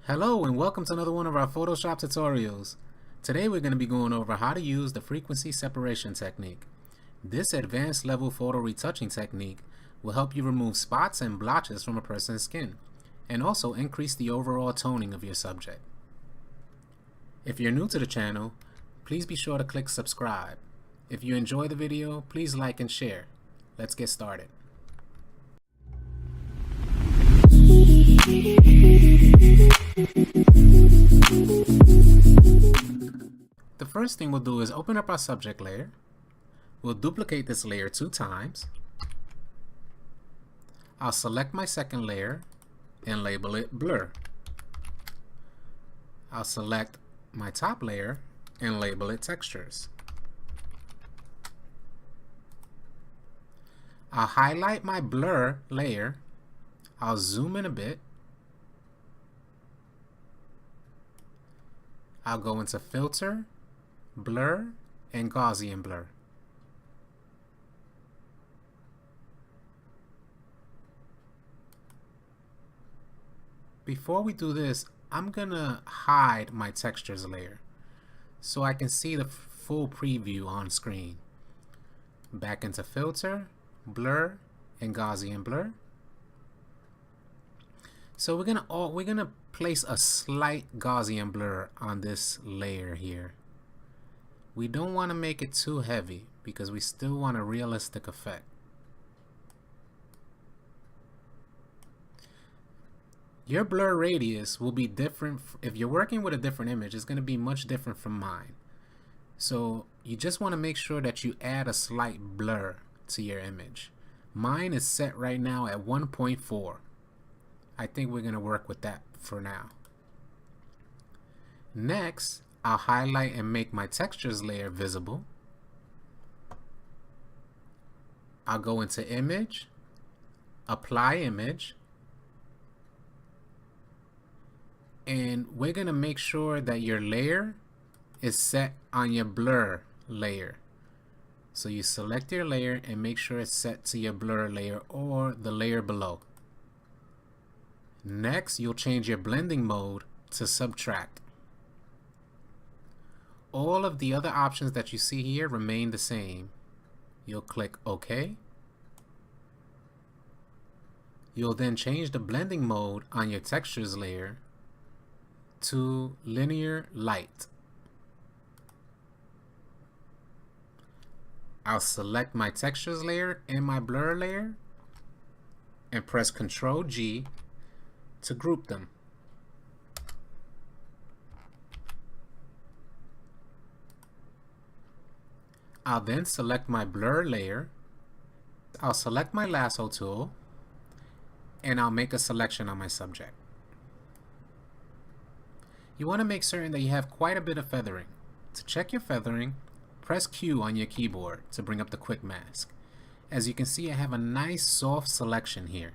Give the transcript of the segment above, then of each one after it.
Hello and welcome to another one of our Photoshop tutorials. Today we're going to be going over how to use the frequency separation technique. This advanced level photo retouching technique will help you remove spots and blotches from a person's skin and also increase the overall toning of your subject. If you're new to the channel, please be sure to click subscribe. If you enjoy the video, please like and share. Let's get started. The first thing we'll do is open up our subject layer. We'll duplicate this layer 2 times. I'll select my second layer and label it blur. I'll select my top layer and label it textures. I'll highlight my blur layer. I'll zoom in a bit. I'll go into filter, blur, and Gaussian blur. Before we do this, I'm gonna hide my textures layer so I can see the full preview on screen. Back into filter, blur, and Gaussian blur. So we're gonna place a slight Gaussian blur on this layer here. We don't want to make it too heavy because we still want a realistic effect. Your blur radius will be different. If you're working with a different image, it's going to be much different from mine. So you just want to make sure that you add a slight blur to your image. Mine is set right now at 1.4. I think we're going to work with that for now. Next, I'll highlight and make my textures layer visible. I'll go into image, apply image, and we're going to make sure that your layer is set on your blur layer. So you select your layer and make sure it's set to your blur layer or the layer below. Next, you'll change your blending mode to subtract. All of the other options that you see here remain the same. You'll click OK. You'll then change the blending mode on your textures layer to linear light. I'll select my textures layer and my blur layer and press Ctrl G to group them. I'll then select my blur layer. I'll select my lasso tool and I'll make a selection on my subject. You want to make certain that you have quite a bit of feathering. To check your feathering, press Q on your keyboard to bring up the quick mask. As you can see, I have a nice soft selection here.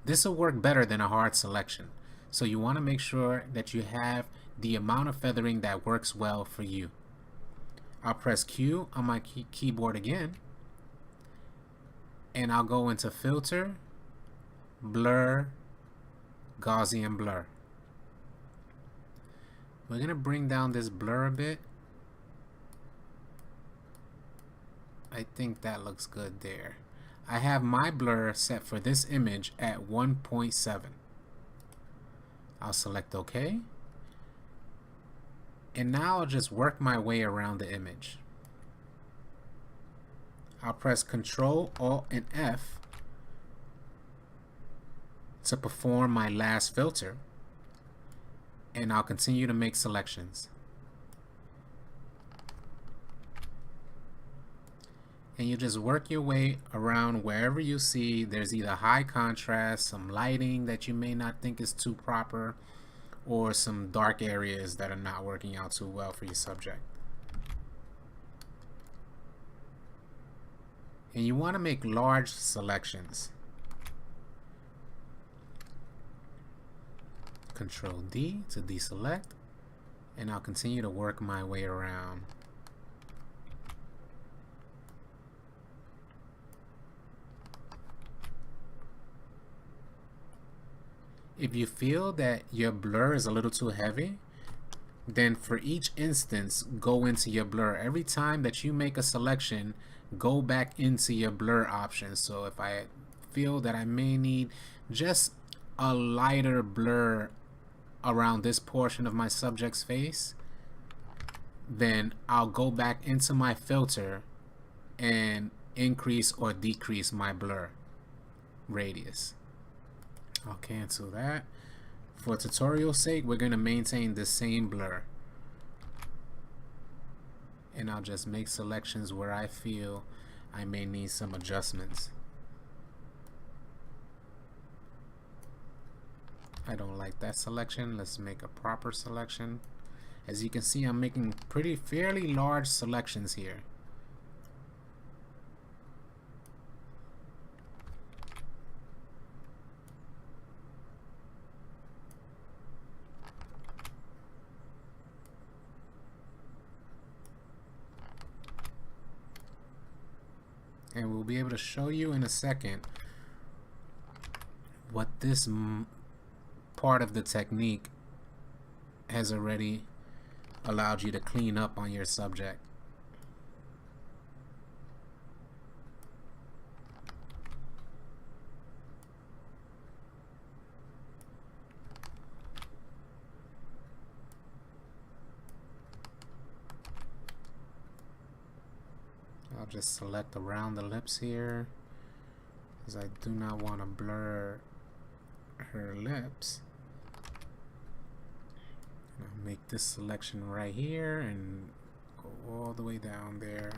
This will work better than a hard selection, so you want to make sure that you have the amount of feathering that works well for you. I'll press Q on my keyboard again, and I'll go into filter, blur, Gaussian blur. We're going to bring down this blur a bit. I think that looks good there. I have my blur set for this image at 1.7. I'll select OK. And now I'll just work my way around the image. I'll press Ctrl, Alt, and F to perform my last filter. And I'll continue to make selections. And you just work your way around wherever you see there's either high contrast, some lighting that you may not think is too proper, or some dark areas that are not working out too well for your subject. And you want to make large selections. Control D to deselect, and I'll continue to work my way around. If you feel that your blur is a little too heavy, then for each instance, go into your blur. Every time that you make a selection, go back into your blur options. So if I feel that I may need just a lighter blur around this portion of my subject's face, then I'll go back into my filter and increase or decrease my blur radius. I'll cancel that. For tutorial's sake, we're going to maintain the same blur. And I'll just make selections where I feel I may need some adjustments. I don't like that selection. Let's make a proper selection. As you can see, I'm making fairly large selections here. And we'll be able to show you in a second what this part of the technique has already allowed you to clean up on your subject. I'll just select around the lips here, because I do not want to blur her lips. I'll make this selection right here and go all the way down there.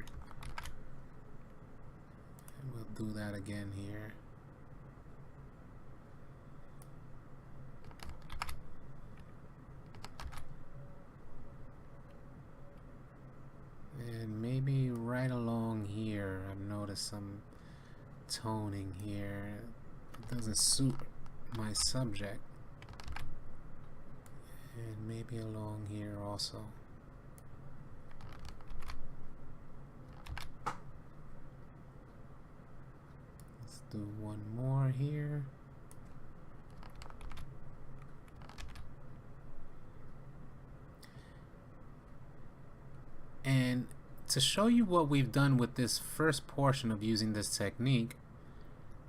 And we'll do that again here. And maybe right along here, I've noticed some toning here. It doesn't suit my subject. And maybe along here also. Let's do one more here. And to show you what we've done with this first portion of using this technique,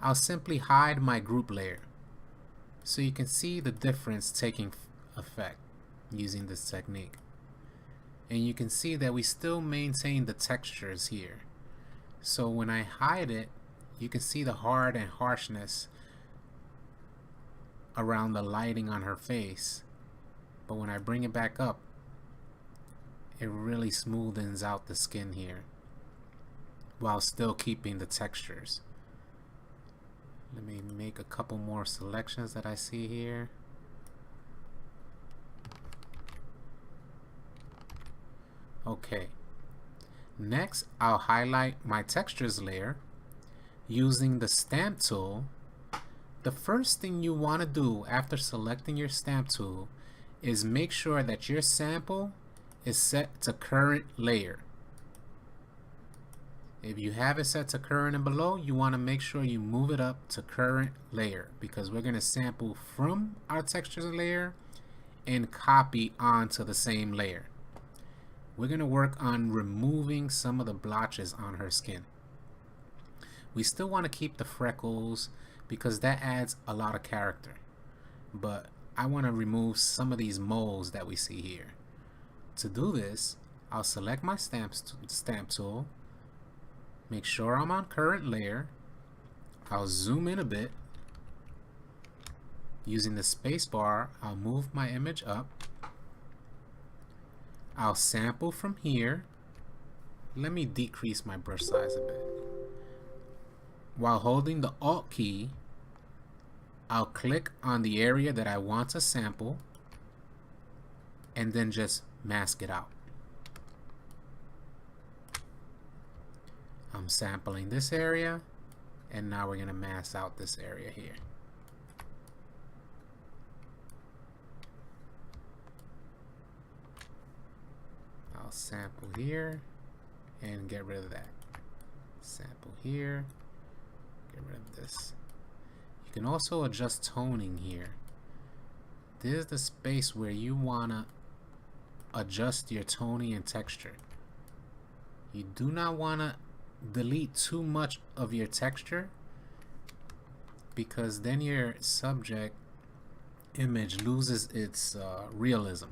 I'll simply hide my group layer so you can see the difference taking effect using this technique. And you can see that we still maintain the textures here. So when I hide it, you can see the hard and harshness around the lighting on her face. But when I bring it back up, it really smoothens out the skin here while still keeping the textures. Let me make a couple more selections that I see here. Okay, next I'll highlight my textures layer using the stamp tool. The first thing you want to do after selecting your stamp tool is make sure that your sample is set to current layer. If you have it set to current and below, you want to make sure you move it up to current layer, because we're going to sample from our textures layer and copy onto the same layer. We're going to work on removing some of the blotches on her skin. We still want to keep the freckles because that adds a lot of character, but I want to remove some of these moles that we see here. To do this, I'll select my stamp tool, make sure I'm on current layer. I'll zoom in a bit. Using the space bar, I'll move my image up. I'll sample from here. Let me decrease my brush size a bit. While holding the Alt key, I'll click on the area that I want to sample and then just mask it out. I'm sampling this area, and now we're going to mask out this area here. I'll sample here and get rid of that. Sample here, get rid of this. You can also adjust toning here. this is the space where you wanna adjust your toning and texture. You do not wanna delete too much of your texture, because then your subject image loses its realism.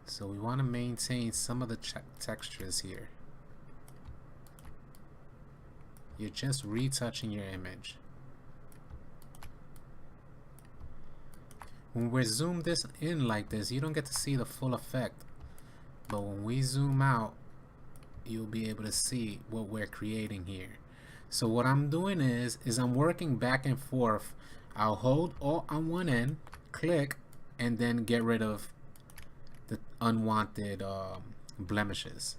So we want to maintain some of the textures here. You're just retouching your image. When we're zoomed in like this, you don't get to see the full effect, but when we zoom out, you'll be able to see what we're creating here. So what I'm doing is I'm working back and forth. I'll hold Alt on one end, click, and then get rid of the unwanted blemishes.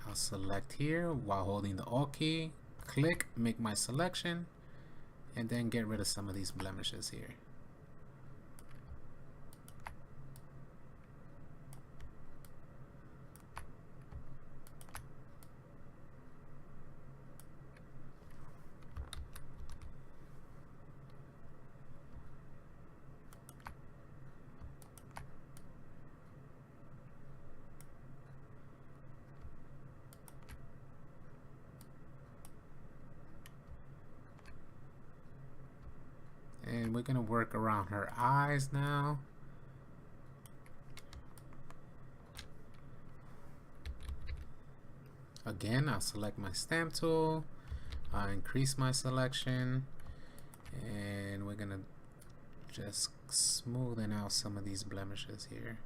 I'll select here while holding the Alt key, click, make my selection, and then get rid of some of these blemishes here. And we're gonna work around her eyes now. Again, I'll select my stamp tool, I'll increase my selection, and we're gonna just smoothen out some of these blemishes here.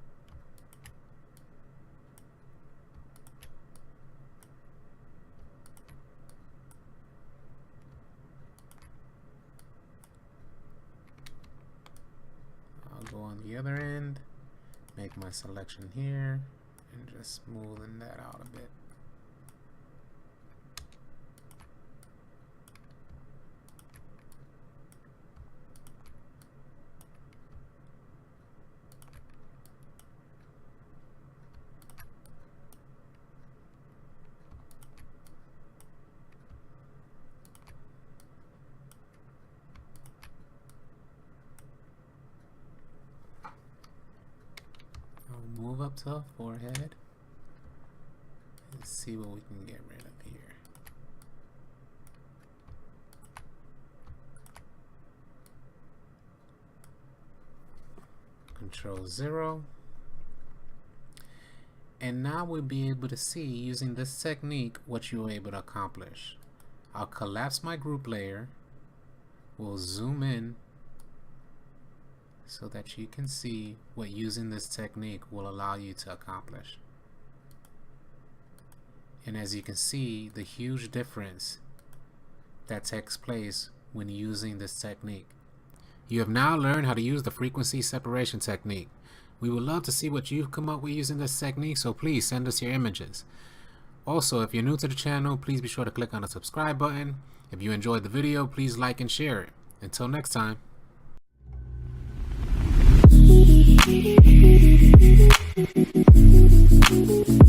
Go on the other end, make my selection here, and just smoothen that out a bit. Move up to her forehead and see what we can get rid of here. Control 0. And now we'll be able to see, using this technique, what you were able to accomplish. I'll collapse my group layer. We'll zoom in so that you can see what using this technique will allow you to accomplish. And as you can see, the huge difference that takes place when using this technique. You have now learned how to use the frequency separation technique. We would love to see what you've come up with using this technique, so please send us your images. Also, if you're new to the channel, please be sure to click on the subscribe button. If you enjoyed the video, please like and share it. Until next time. Thank you.